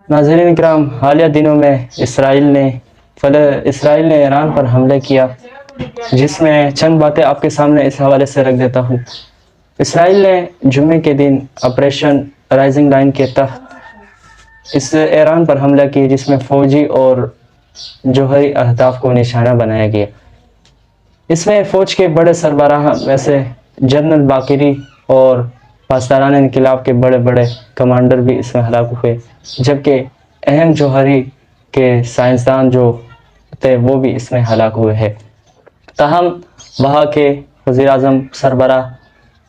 ناظرین اکرام، حالیہ دنوں میں اسرائیل نے ایران پر حملے کیا، جس میں چند باتیں آپ کے سامنے اس حوالے سے رکھ دیتا ہوں۔ اسرائیل نے جمعے کے دن آپریشن رائزنگ لائن کے تحت اس ایران پر حملہ کی، جس میں فوجی اور جوہری اہداف کو نشانہ بنایا گیا۔ اس میں فوج کے بڑے سربراہ میں سے جنرل باقری اور پاسداران انقلاب کے بڑے بڑے کمانڈر بھی اس میں ہلاک ہوئے، جبکہ اہم جوہری کے سائنسدان جو تھے وہ بھی اس میں ہلاک ہوئے ہیں۔ تاہم وہاں کے وزیر اعظم سربراہ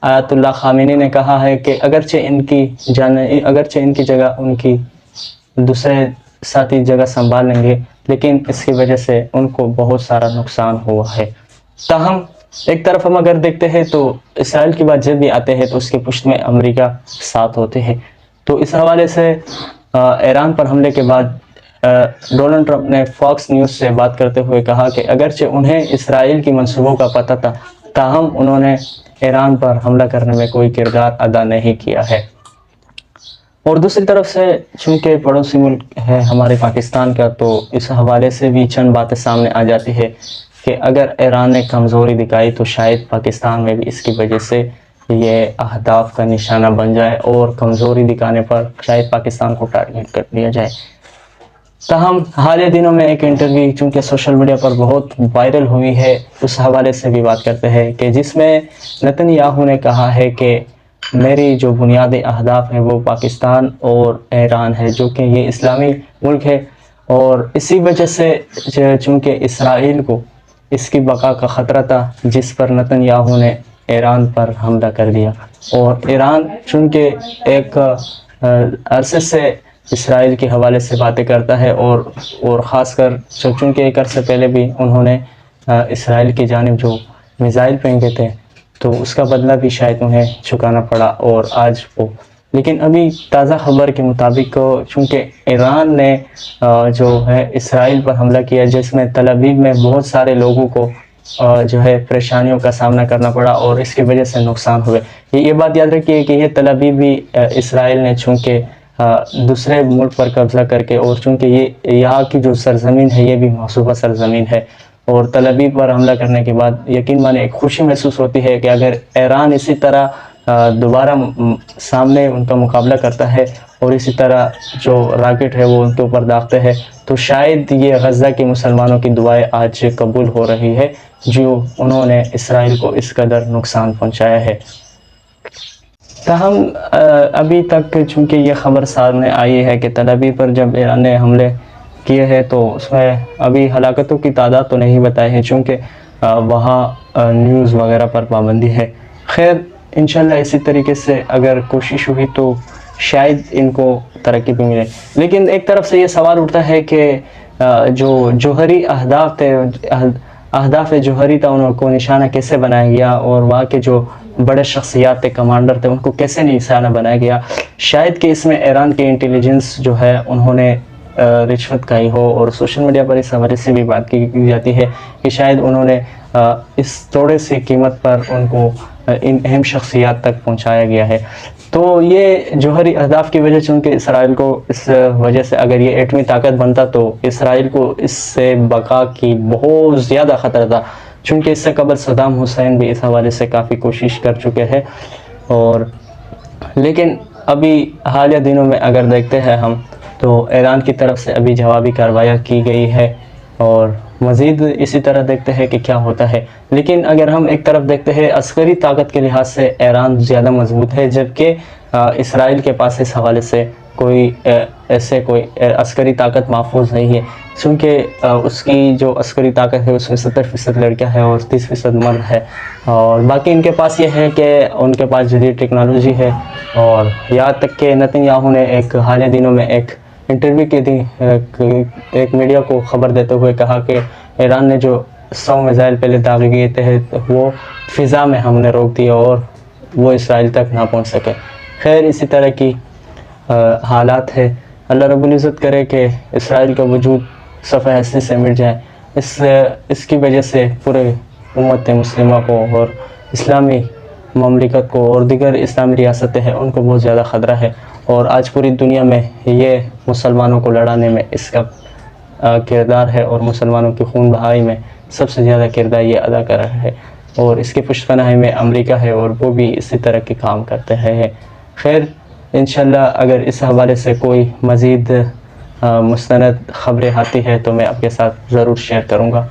آیت اللہ خامنی نے کہا ہے کہ اگرچہ ان کی جگہ ان کی دوسرے ساتھی جگہ سنبھال لیں گے، لیکن اس کی وجہ سے ان کو بہت سارا نقصان ہوا ہے۔ تاہم ایک طرف ہم اگر دیکھتے ہیں تو اسرائیل کی بات جب بھی آتے ہیں تو اس کے پشت میں امریکہ ساتھ ہوتے ہیں۔ تو اس حوالے سے ایران پر حملے کے بعد ڈونلڈ ٹرمپ نے فاکس نیوز سے بات کرتے ہوئے کہا کہ اگرچہ انہیں اسرائیل کی منصوبوں کا پتہ تھا، تاہم انہوں نے ایران پر حملہ کرنے میں کوئی کردار ادا نہیں کیا ہے۔ اور دوسری طرف سے چونکہ پڑوسی ملک ہے ہمارے پاکستان کا، تو اس حوالے سے بھی چند باتیں سامنے آ جاتی ہے کہ اگر ایران نے کمزوری دکھائی تو شاید پاکستان میں بھی اس کی وجہ سے یہ اہداف کا نشانہ بن جائے اور کمزوری دکھانے پر شاید پاکستان کو ٹارگٹ کر دیا جائے۔ تاہم حالیہ دنوں میں ایک انٹرویو چونکہ سوشل میڈیا پر بہت وائرل ہوئی ہے، اس حوالے سے بھی بات کرتے ہیں کہ جس میں نتن یاہو نے کہا ہے کہ میری جو بنیادی اہداف ہیں وہ پاکستان اور ایران ہے، جو کہ یہ اسلامی ملک ہے، اور اسی وجہ سے چونکہ اسرائیل کو اس کی بقا کا خطرہ تھا، جس پر نتن یاہو نے ایران پر حملہ کر دیا۔ اور ایران چونکہ ایک عرصے سے اسرائیل کے حوالے سے باتیں کرتا ہے اور خاص کر چونکہ ایک عرصے پہلے بھی انہوں نے اسرائیل کی جانب جو میزائل پھینکے تھے تو اس کا بدلہ بھی شاید انہیں چکانا پڑا، اور آج لیکن ابھی تازہ خبر کے مطابق چونکہ ایران نے جو ہے اسرائیل پر حملہ کیا، جس میں تل ابیب میں بہت سارے لوگوں کو جو ہے پریشانیوں کا سامنا کرنا پڑا اور اس کی وجہ سے نقصان ہوئے۔ یہ بات یاد رکھیے کہ یہ تل ابیب بھی اسرائیل نے چونکہ دوسرے ملک پر قبضہ کر کے، اور چونکہ یہ یہاں کی جو سرزمین ہے یہ بھی محسوبہ سرزمین ہے، اور تل ابیب پر حملہ کرنے کے بعد یقین مانے ایک خوشی محسوس ہوتی ہے کہ اگر ایران اسی طرح دوبارہ سامنے ان کا مقابلہ کرتا ہے اور اسی طرح جو راکٹ ہے وہ ان کے اوپر داغتے ہیں، تو شاید یہ غزہ کے مسلمانوں کی دعائیں آج قبول ہو رہی ہے جو انہوں نے اسرائیل کو اس قدر نقصان پہنچایا ہے۔ تاہم ابھی تک چونکہ یہ خبر سامنے آئی ہے کہ تل ابیب پر جب ایران نے حملے کیے ہیں تو اس میں ابھی ہلاکتوں کی تعداد تو نہیں بتائی ہے، چونکہ وہاں نیوز وغیرہ پر پابندی ہے۔ خیر انشاءاللہ اسی طریقے سے اگر کوشش ہوئی تو شاید ان کو ترقی بھی ملے، لیکن ایک طرف سے یہ سوال اٹھتا ہے کہ جو جوہری اہداف جوہری تھا ان کو نشانہ کیسے بنایا گیا، اور وہاں کے جو بڑے شخصیات تھے، کمانڈر تھے، ان کو کیسے نشانہ بنایا گیا؟ شاید کہ اس میں ایران کے انٹیلیجنس جو ہے انہوں نے رشوت کھائی ہو، اور سوشل میڈیا پر اس حوالے سے بھی بات کی جاتی ہے کہ شاید انہوں نے اس تھوڑے سی قیمت پر ان کو ان اہم شخصیات تک پہنچایا گیا ہے۔ تو یہ جوہری اہداف کی وجہ چونکہ اسرائیل کو اس وجہ سے اگر یہ ایٹمی طاقت بنتا تو اسرائیل کو اس سے بقا کی بہت زیادہ خطرہ تھا، چونکہ اس سے قبل صدام حسین بھی اس حوالے سے کافی کوشش کر چکے ہیں، اور لیکن ابھی حالیہ دنوں میں اگر دیکھتے ہیں ہم تو ایران کی طرف سے ابھی جوابی کارروائیاں کی گئی ہے، اور مزید اسی طرح دیکھتے ہیں کہ کیا ہوتا ہے۔ لیکن اگر ہم ایک طرف دیکھتے ہیں عسکری طاقت کے لحاظ سے ایران زیادہ مضبوط ہے، جبکہ اسرائیل کے پاس اس حوالے سے کوئی عسکری طاقت محفوظ نہیں ہے، چونکہ اس کی جو عسکری طاقت ہے اس میں 70% لڑکیاں ہیں اور 30% مرد ہے، اور باقی ان کے پاس یہ ہے کہ ان کے پاس جدید ٹیکنالوجی ہے۔ اور یہاں تک کہ نتن یاہو نے ایک حالیہ دنوں میں ایک انٹرویو کی تھی، ایک میڈیا کو خبر دیتے ہوئے کہا کہ ایران نے جو 100 میزائل پہلے داغے گئے تھے وہ فضا میں ہم نے روک دیا اور وہ اسرائیل تک نہ پہنچ سکے۔ خیر اسی طرح کی حالات ہے، اللہ رب العزت کرے کہ اسرائیل کا وجود صفحہ ہستی سے مٹ جائے، اس کی وجہ سے پورے امت مسلمہ کو اور اسلامی مملکت کو اور دیگر اسلامی ریاستیں ہیں ان کو بہت زیادہ خطرہ ہے، اور آج پوری دنیا میں یہ مسلمانوں کو لڑانے میں اس کا کردار ہے، اور مسلمانوں کی خون بہائی میں سب سے زیادہ کردار یہ ادا کر رہا ہے، اور اس کے پشت پناہی میں امریکہ ہے، اور وہ بھی اسی طرح کے کام کرتے ہیں۔ خیر انشاءاللہ اگر اس حوالے سے کوئی مزید مستند خبریں آتی ہے تو میں آپ کے ساتھ ضرور شیئر کروں گا۔